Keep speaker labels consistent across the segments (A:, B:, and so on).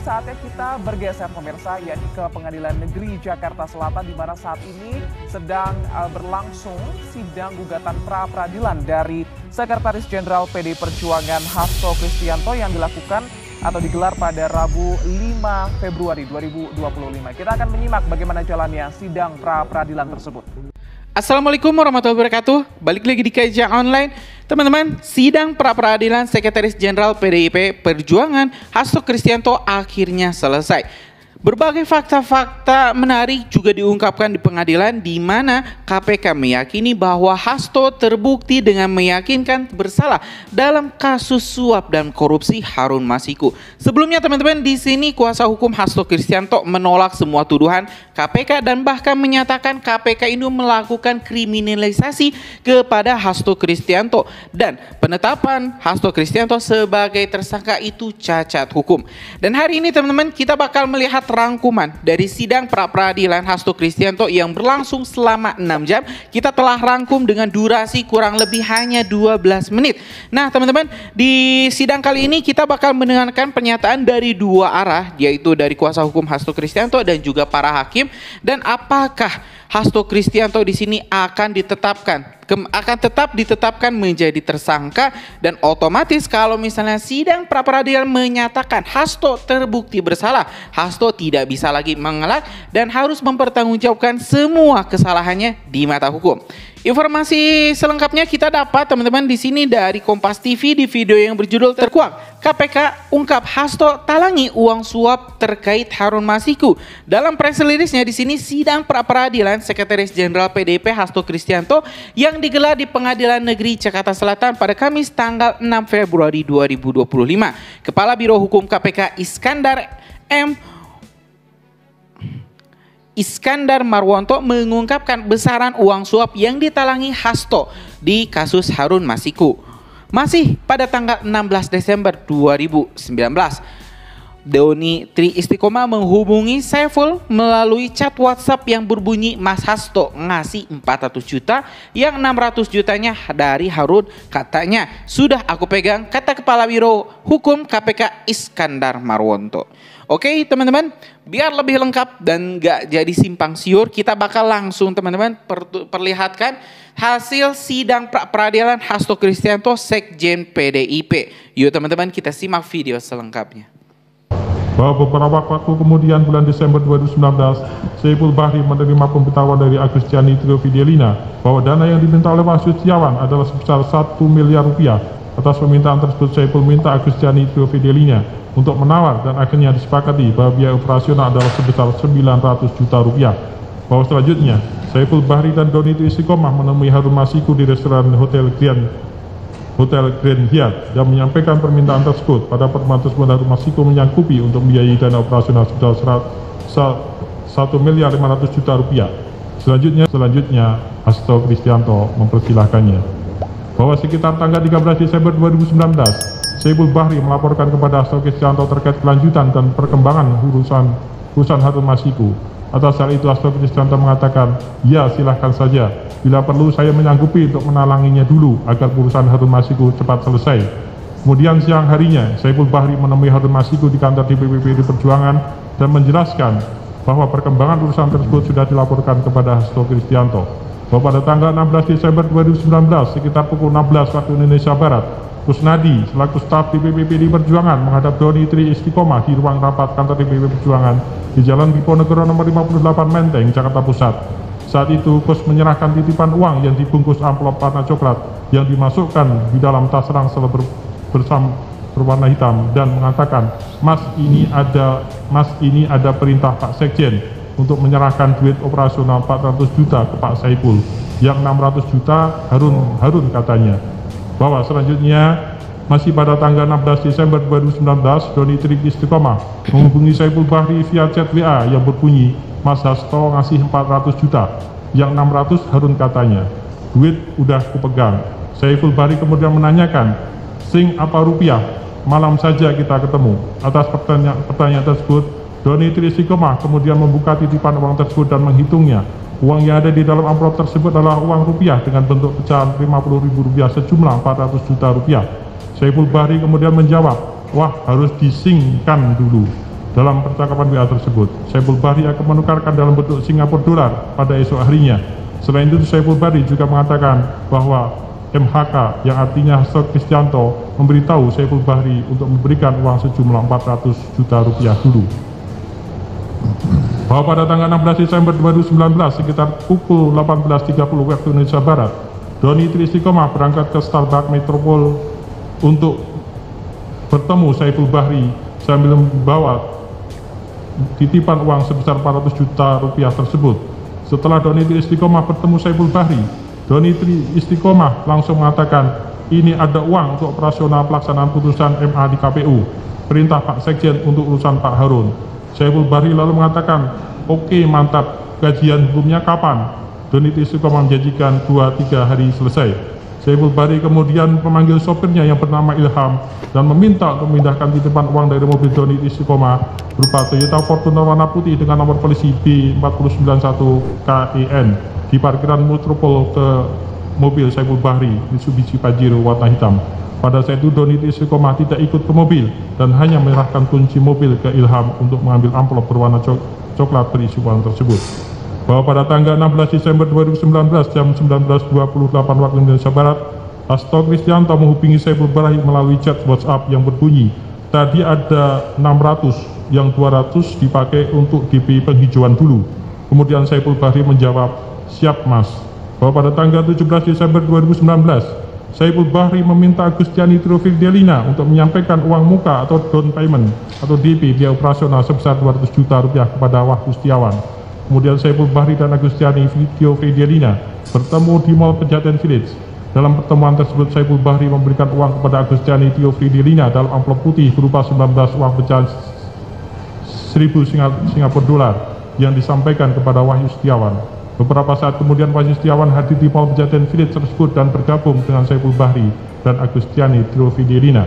A: saatnya kita bergeser pemirsa, yakni ke Pengadilan Negeri Jakarta Selatan, di mana saat ini sedang berlangsung sidang gugatan pra-peradilan dari Sekretaris Jenderal PDI Perjuangan Hasto Kristianto yang dilakukan atau digelar pada Rabu 5 Februari 2025. Kita akan menyimak bagaimana jalannya sidang pra-peradilan tersebut.
B: Assalamualaikum warahmatullahi wabarakatuh. Balik lagi di Kajian Online. Teman-teman, sidang pra-peradilan Sekretaris Jenderal PDIP Perjuangan Hasto Kristianto akhirnya selesai. Berbagai fakta-fakta menarik juga diungkapkan di pengadilan, di mana KPK meyakini bahwa Hasto terbukti dengan meyakinkan bersalah dalam kasus suap dan korupsi Harun Masiku. Sebelumnya teman-teman, di sini kuasa hukum Hasto Kristianto menolak semua tuduhan KPK dan bahkan menyatakan KPK ini melakukan kriminalisasi kepada Hasto Kristianto dan penetapan Hasto Kristianto sebagai tersangka itu cacat hukum. Dan hari ini teman-teman, kita bakal melihat rangkuman dari sidang pra-peradilan Hasto Kristianto yang berlangsung selama 6 jam. Kita telah rangkum dengan durasi kurang lebih hanya 12 menit. Nah teman-teman, di sidang kali ini kita bakal mendengarkan pernyataan dari dua arah, yaitu dari kuasa hukum Hasto Kristianto dan juga para hakim. Dan apakah Hasto Kristianto di sini akan tetap ditetapkan menjadi tersangka, dan otomatis kalau misalnya sidang pra-peradilan menyatakan Hasto terbukti bersalah, Hasto tidak bisa lagi mengelak dan harus mempertanggungjawabkan semua kesalahannya di mata hukum. Informasi selengkapnya kita dapat teman-teman di sini dari Kompas TV di video yang berjudul Terkuak KPK ungkap Hasto talangi uang suap terkait Harun Masiku. Dalam press release-nya di sini sidang pra-peradilan Sekretaris Jenderal PDIP Hasto Kristianto yang digelar di Pengadilan Negeri Jakarta Selatan pada Kamis tanggal 6 Februari 2025. Kepala Biro Hukum KPK Iskandar Marwanto mengungkapkan besaran uang suap yang ditalangi Hasto di kasus Harun Masiku. Masih pada tanggal 16 Desember 2019, Doni Tri Istiqomah menghubungi Saiful melalui chat WhatsApp yang berbunyi, "Mas Hasto ngasih 400 juta, yang 600 jutanya dari Harun, katanya sudah aku pegang," kata Kepala Biro Hukum KPK Iskandar Marwanto. Oke teman-teman, biar lebih lengkap dan gak jadi simpang siur, kita bakal langsung teman-teman perlihatkan hasil sidang pra-peradilan Hasto Kristianto Sekjen PDIP. Yuk teman-teman, kita simak video selengkapnya.
C: Bahwa beberapa waktu kemudian bulan Desember 2019, Saiful Bahri menerima pemberitahuan dari Agustiani Trio Fidelina bahwa dana yang diminta oleh Mas Setiawan adalah sebesar 1 miliar rupiah. Atas permintaan tersebut, Saiful minta Agustiani Trio Fidelina untuk menawar dan akhirnya disepakati bahwa biaya operasional adalah sebesar 900 juta rupiah. Bahwa selanjutnya, Saiful Bahri dan Doni Tri Istiqomah menemui Harun Masiku di restoran Hotel Grand Hyatt dan menyampaikan permintaan tersebut. Pada pertemuan tersebut, Harun Masiku menyanggupi untuk membiayai dana operasional sebesar 1.500.000.000 rupiah. Selanjutnya Hasto Kristianto mempersilahkannya. Bahwa sekitar tanggal 13 Desember 2019, Saiful Bahri melaporkan kepada Hasto Kristianto terkait kelanjutan dan perkembangan urusan Harun Masiku. Atas hal itu Hasto Kristianto mengatakan, "Ya, silahkan saja. Bila perlu saya menyanggupi untuk menalanginya dulu agar urusan Harun Masiku cepat selesai." Kemudian siang harinya, Saiful Bahri menemui Harun Masiku di kantor DPP PDI Perjuangan dan menjelaskan bahwa perkembangan urusan tersebut sudah dilaporkan kepada Hasto Kristianto. Bahwa pada tanggal 16 Desember 2019 sekitar pukul 16 waktu Indonesia Barat, Kusnadi selaku staf DPP PDI Perjuangan menghadap Doni Tri Istiqomah di ruang rapat kantor DPP Perjuangan di Jalan Diponegoro nomor 58 Menteng, Jakarta Pusat. Saat itu Kus menyerahkan titipan uang yang dibungkus amplop warna coklat yang dimasukkan di dalam tas ransel berwarna hitam dan mengatakan, Mas ini ada perintah Pak Sekjen untuk menyerahkan duit operasional 400 juta ke Pak Saiful, yang 600 juta Harun katanya." Bahwa selanjutnya masih pada tanggal 16 Desember 2019, Doni Tri Istiqomah menghubungi Saiful Bahri via chat WA yang berbunyi, "Mas Hasto ngasih 400 juta, yang 600 Harun katanya. Duit udah kupegang." Saiful Bahri kemudian menanyakan, "Sing apa rupiah? Malam saja kita ketemu." Atas pertanyaan tersebut, Doni Tri Istiqomah kemudian membuka titipan uang tersebut dan menghitungnya. Uang yang ada di dalam amplop tersebut adalah uang rupiah dengan bentuk pecahan Rp50.000 sejumlah 400 juta rupiah. Saiful Bahri kemudian menjawab, "Wah, harus disingkan dulu." dalam percakapan WA tersebut. Saiful Bahri akan menukarkan dalam bentuk Singapura dolar pada esok harinya. Selain itu, Saiful Bahri juga mengatakan bahwa MHK yang artinya Hasto Kristianto memberitahu Saiful Bahri untuk memberikan uang sejumlah 400 juta rupiah dulu. Bahwa pada tanggal 16 Desember 2019 sekitar pukul 18.30 waktu Indonesia Barat, Doni Tri Istiqomah berangkat ke Starbucks Metropol untuk bertemu Saiful Bahri sambil membawa titipan uang sebesar 400 juta rupiah tersebut. Setelah Doni Tri Istiqomah bertemu Saiful Bahri, Doni Tri Istiqomah langsung mengatakan, ini ada uang untuk operasional pelaksanaan putusan MA di KPU, perintah Pak Sekjen untuk urusan Pak Harun. Saiful Bahri lalu mengatakan, oke, mantap, kajian hukumnya kapan? Doni Tri Istiqomah menjanjikan 2-3 hari selesai. Saiful Bahri kemudian memanggil sopirnya yang bernama Ilham dan meminta untuk memindahkan titipan uang dari mobil Doni Tri Istiqomah berupa Toyota Fortuner warna putih dengan nomor polisi B491 KEN di parkiran Metropol ke mobil Saiful Bahri Mitsubishi Pajero warna hitam. Pada saat itu Doni Tri Istiqomah tidak ikut ke mobil dan hanya menyerahkan kunci mobil ke Ilham untuk mengambil amplop berwarna coklat berisi uang tersebut. Bahwa pada tanggal 16 Desember 2019 jam 19.28 waktu Indonesia Barat, Hasto Kristianto menghubungi Saiful Bahri melalui chat WhatsApp yang berbunyi, tadi ada 600, yang 200 dipakai untuk DP penghijauan dulu. Kemudian Saiful Bahri menjawab, siap mas. Bahwa pada tanggal 17 Desember 2019, Saiful Bahri meminta Agustiani Triofidelina untuk menyampaikan uang muka atau down payment atau DP biaya operasional sebesar 200 juta rupiah kepada Wahyu Setiawan. Kemudian Saiful Bahri dan Agustiani Triofidelina bertemu di Mall Pejaten Village. Dalam pertemuan tersebut, Saiful Bahri memberikan uang kepada Agustiani Triofidelina dalam amplop putih berupa 19 uang pecahan 1000 Singapura dolar yang disampaikan kepada Wahyu Setiawan. Beberapa saat kemudian Wahyu Setiawan hadir di Mall Pejaten Village tersebut dan bergabung dengan Saiful Bahri dan Agustiani Triofidelina.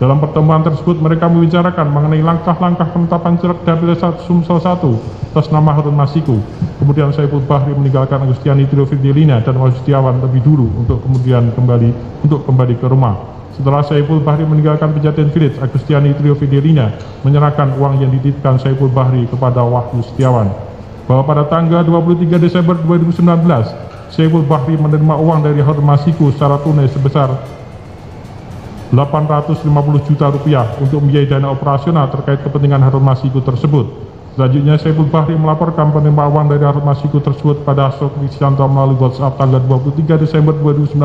C: Dalam pertemuan tersebut mereka membicarakan mengenai langkah-langkah penetapan caleg dapil Sumsel 1 atas nama Harun Masiku. Kemudian Saiful Bahri meninggalkan Agustiani Triofidelina dan Wahyu Setiawan lebih dulu untuk kemudian kembali ke rumah. Setelah Saiful Bahri meninggalkan Pejaten Village, Agustiani Triofidelina menyerahkan uang yang dititipkan Saiful Bahri kepada Wahyu Setiawan. Bahwa pada tanggal 23 Desember 2019, Saiful Bahri menerima uang dari Harun Masiku secara tunai sebesar 850 juta rupiah untuk membiayai dana operasional terkait kepentingan Harun Masiku tersebut. Selanjutnya Saiful Bahri melaporkan penerima uang dari Harun Masiku tersebut pada Hasto Kristianto melalui WhatsApp tanggal 23 Desember 2019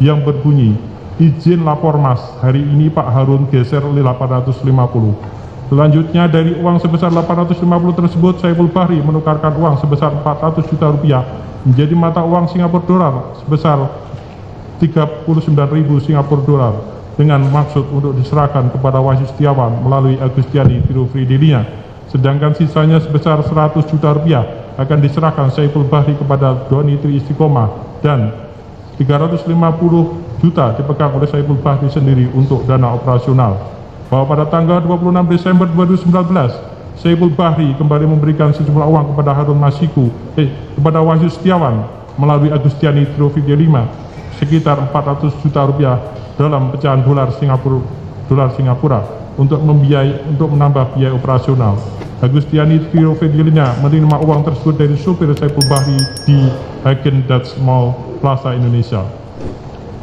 C: yang berbunyi, izin lapor mas, hari ini Pak Harun geser oleh 850. Selanjutnya dari uang sebesar 850 tersebut, Saiful Bahri menukarkan uang sebesar 400 juta rupiah menjadi mata uang Singapura dolar sebesar 39.000 Singapura dolar dengan maksud untuk diserahkan kepada Wahyu Setiawan melalui Agustiani Triofidelina. Sedangkan sisanya sebesar 100 juta rupiah akan diserahkan Saiful Bahri kepada Doni Tri Istiqomah dan 350 juta dipegang oleh Saiful Bahri sendiri untuk dana operasional. Bahwa pada tanggal 26 Desember 2019, Saiful Bahri kembali memberikan sejumlah uang kepada Harun Masiku, kepada Wahyu Setiawan melalui Agustiani Triofidelina sekitar 400 juta rupiah dalam pecahan dolar Singapura untuk menambah biaya operasional. Agustiani Triofidelina menerima uang tersebut dari supir Saiful Bahri di Haagen-Dazs Mall Plaza Indonesia.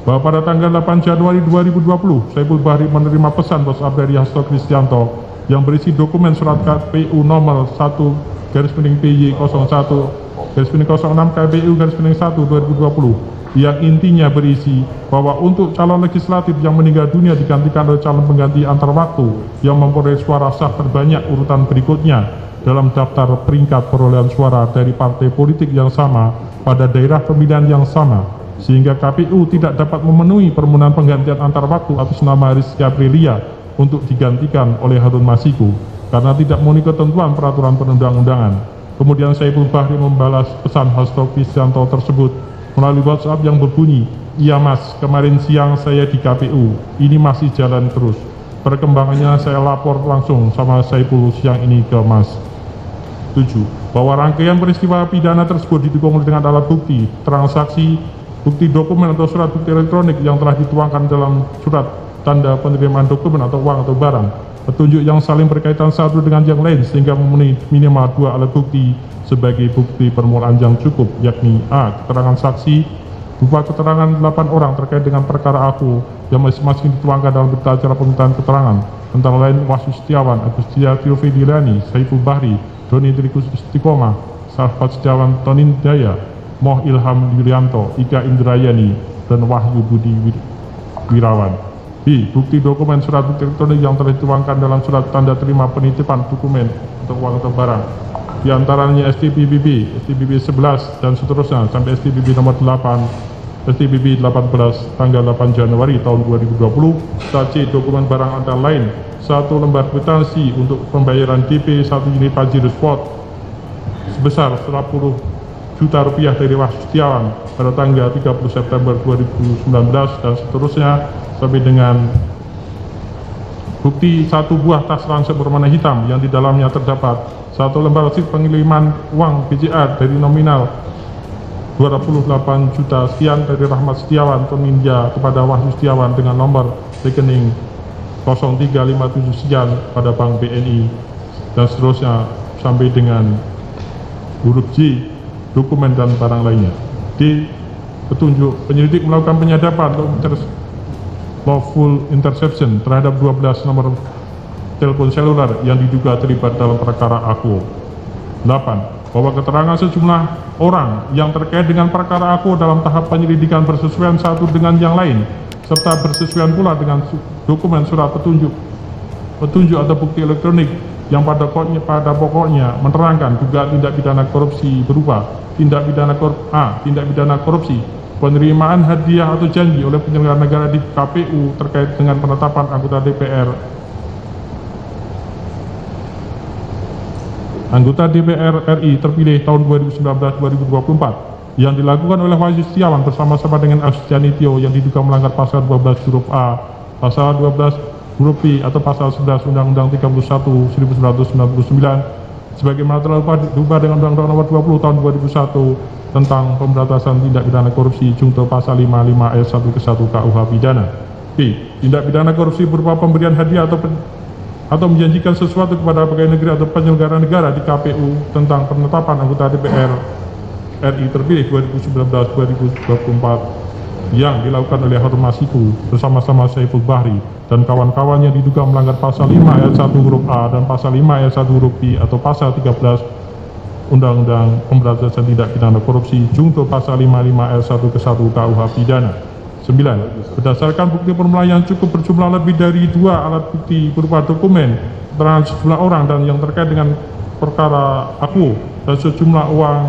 C: Bahwa pada tanggal 8 Januari 2020, Saiful Bahri menerima pesan WhatsApp dari Hasto Kristianto yang berisi dokumen surat KPU nomor 1/PY 01/06 KPU 1/2020 yang intinya berisi bahwa untuk calon legislatif yang meninggal dunia digantikan oleh calon pengganti antar waktu yang memperoleh suara sah terbanyak urutan berikutnya dalam daftar peringkat perolehan suara dari partai politik yang sama pada daerah pemilihan yang sama, sehingga KPU tidak dapat memenuhi permohonan penggantian antar waktu atas nama Rizky Aprilia untuk digantikan oleh Harun Masiku karena tidak memenuhi ketentuan peraturan perundang-undangan. Kemudian Saiful Bahri membalas pesan Hasto Kristianto tersebut melalui WhatsApp yang berbunyi, iya mas, kemarin siang saya di KPU, ini masih jalan terus. Perkembangannya saya lapor langsung sama Saiful siang ini ke mas. 7. Bahwa rangkaian peristiwa pidana tersebut didukung dengan alat bukti, transaksi, bukti dokumen atau surat bukti elektronik yang telah dituangkan dalam surat tanda penerimaan dokumen atau uang atau barang, petunjuk yang saling berkaitan satu dengan yang lain sehingga memenuhi minimal 2 alat bukti sebagai bukti permulaan yang cukup, yakni a. keterangan saksi berupa keterangan 8 orang terkait dengan perkara aku yang masing-masing dituangkan dalam berita acara pemintaan keterangan, antara lain Wahyu Setiawan, Agustia Tiofedilani, Saiful Bahri, Doni Trikus Istiqomah, Sahabat Setiawan Tonin Daya, Moh Ilham Yulianto, Ika Indrayani, dan Wahyu Budi Wirawan. B. Bukti dokumen surat bukti elektronik yang telah dituangkan dalam surat tanda terima penitipan dokumen untuk uang atau barang, di antaranya STPBB, STPBB 11 dan seterusnya sampai STPBB nomor 8, STPBB 18 tanggal 8 Januari tahun 2020. C. Dokumen barang antara lain 1 lembar kwitansi untuk pembayaran DP 1 unit Pajero Sport sebesar 10 juta rupiah dari Wahyu Setiawan pada tanggal 30 September 2019 dan seterusnya sampai dengan bukti 1 buah tas ransel berwarna hitam yang di dalamnya terdapat 1 lembar receipt pengiriman uang BCA dari nominal 28 juta sekian dari Rahmat Setiawan Toninja kepada Wahyu Setiawan dengan nomor rekening 0357 sekian pada Bank BNI dan seterusnya sampai dengan huruf J, dokumen dan barang lainnya. D. Petunjuk penyelidik melakukan penyadapan untuk lawful interception terhadap 12 nomor telepon seluler yang diduga terlibat dalam perkara aku. 8. Bahwa keterangan sejumlah orang yang terkait dengan perkara aku dalam tahap penyelidikan bersesuaian satu dengan yang lain serta bersesuaian pula dengan dokumen surat petunjuk atau bukti elektronik yang pada pokoknya menerangkan juga tindak pidana korupsi berupa tindak pidana korupsi penerimaan hadiah atau janji oleh penyelenggara negara di KPU terkait dengan penetapan anggota DPR RI terpilih tahun 2019-2024 yang dilakukan oleh Wahyu Setiawan bersama-sama dengan Astiani Tio yang diduga melanggar pasal 12 huruf A, pasal 12 huruf B atau pasal 11 Undang-Undang 31 1999 sebagaimana telah diubah dengan Undang-Undang Nomor 20 Tahun 2001 tentang pemberantasan tindak pidana korupsi junto pasal 55 ayat 1 ke 1 KUH pidana. B. Tindak pidana korupsi berupa pemberian hadiah atau menjanjikan sesuatu kepada pegawai negeri atau penyelenggara negara di KPU tentang penetapan anggota DPR RI terpilih 2019-2024 yang dilakukan oleh Harun Masiku bersama-sama Saiful Bahri dan kawan-kawannya diduga melanggar pasal 5 ayat 1 huruf A dan pasal 5 ayat 1 huruf B atau pasal 13 Undang-Undang Pemberantasan Tindak Pidana Korupsi junto pasal 55 ayat 1 ke 1 KUH pidana. 9. Berdasarkan bukti permulaan yang cukup berjumlah lebih dari 2 alat bukti berupa dokumen, keterangan sejumlah orang dan yang terkait dengan perkara aku dan sejumlah uang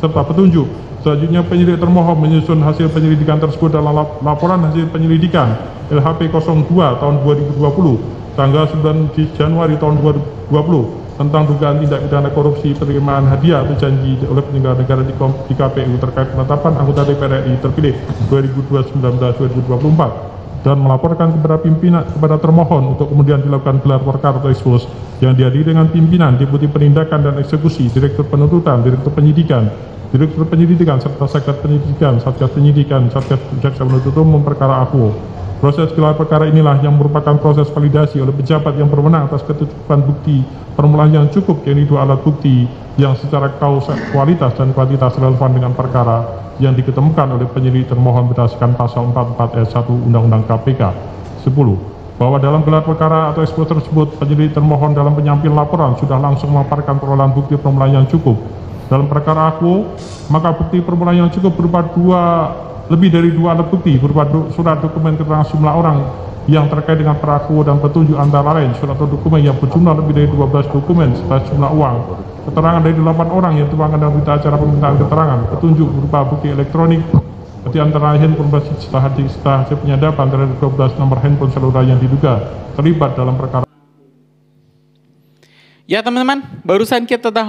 C: serta petunjuk. Selanjutnya penyidik termohon menyusun hasil penyelidikan tersebut dalam laporan hasil penyelidikan LHP 02 tahun 2020 tanggal 9 Januari tahun 2020 tentang dugaan tindak pidana korupsi penerimaan hadiah atau janji oleh penyelenggara negara di KPU terkait penetapan anggota DPR RI terpilih 2019-2024 dan melaporkan kepada termohon untuk kemudian dilakukan gelar perkara atau ekspos yang dihadiri dengan pimpinan, deputi penindakan dan eksekusi, direktur penuntutan, direktur penyidikan, serta satgas penyidikan, satgas jaksa penuntut umum perkara aku. Proses gelar perkara inilah yang merupakan proses validasi oleh pejabat yang berwenang atas kecukupan bukti permulaan yang cukup, yaitu 2 alat bukti yang secara kualitas dan kuantitas relevan dengan perkara yang diketemukan oleh penyidik termohon berdasarkan pasal 44 ayat 1 Undang-Undang KPK. 10. Bahwa dalam gelar perkara atau ekspos tersebut penyidik termohon dalam penyampaian laporan sudah langsung memaparkan perolehan bukti permulaan yang cukup. Dalam perkara aku, maka bukti permulaan yang cukup berupa lebih dari 2 alat bukti berupa surat dokumen keterangan sejumlah orang yang terkait dengan peraku dan petunjuk antara lain surat atau dokumen yang berjumlah lebih dari 12 dokumen serta sejumlah uang, keterangan dari 8 orang yang dituangkan dalam berita acara permintaan keterangan, petunjuk berupa bukti elektronik di antara handphone basis setelah hasil penyadapan terhadap 12 nomor handphone seluler yang diduga terlibat dalam perkara.
B: Ya teman-teman, barusan kita telah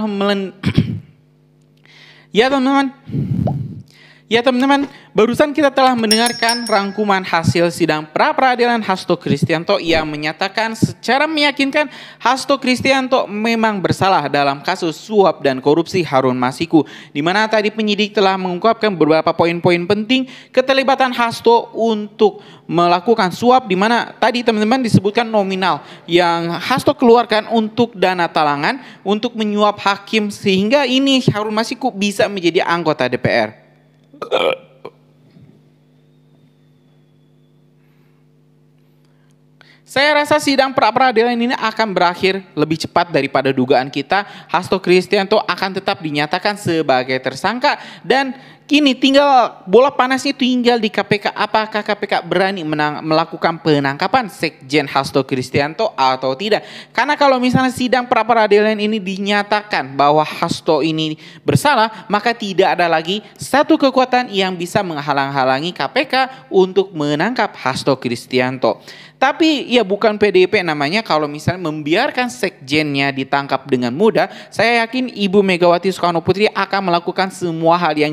B: Ya teman-teman, barusan kita telah mendengarkan rangkuman hasil sidang pra-peradilan Hasto Kristianto yang menyatakan secara meyakinkan Hasto Kristianto memang bersalah dalam kasus suap dan korupsi Harun Masiku, di mana tadi penyidik telah mengungkapkan beberapa poin-poin penting keterlibatan Hasto untuk melakukan suap, di mana tadi teman-teman disebutkan nominal yang Hasto keluarkan untuk dana talangan untuk menyuap hakim sehingga ini Harun Masiku bisa menjadi anggota DPR. Saya rasa sidang pra-peradilan ini akan berakhir lebih cepat daripada dugaan kita. Hasto Kristianto akan tetap dinyatakan sebagai tersangka dan kini tinggal bola panasnya tinggal di KPK. Apakah KPK berani melakukan penangkapan Sekjen Hasto Kristianto atau tidak? Karena kalau misalnya sidang pra-peradilan ini dinyatakan bahwa Hasto ini bersalah, maka tidak ada lagi satu kekuatan yang bisa menghalang-halangi KPK untuk menangkap Hasto Kristianto. Tapi ya bukan PDIP namanya kalau misalnya membiarkan sekjennya ditangkap dengan mudah. Saya yakin Ibu Megawati Soekarno Putri akan melakukan semua hal yang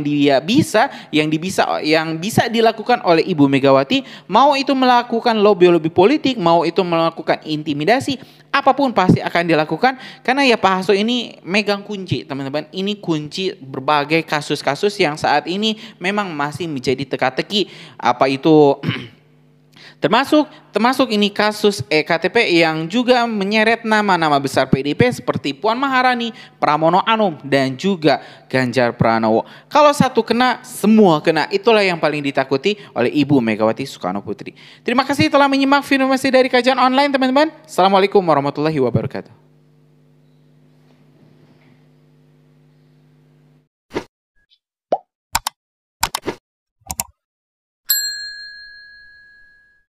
B: bisa dilakukan oleh Ibu Megawati, mau itu melakukan lobby politik, mau itu melakukan intimidasi, apapun pasti akan dilakukan karena ya Pak Hasto ini megang kunci, teman-teman. Ini kunci berbagai kasus-kasus yang saat ini memang masih menjadi teka-teki, apa itu Termasuk ini kasus EKTP yang juga menyeret nama-nama besar PDIP seperti Puan Maharani, Pramono Anung, dan juga Ganjar Pranowo. Kalau satu kena, semua kena. Itulah yang paling ditakuti oleh Ibu Megawati Soekarno Putri. Terima kasih telah menyimak informasi dari kajian online teman-teman. Assalamualaikum warahmatullahi wabarakatuh.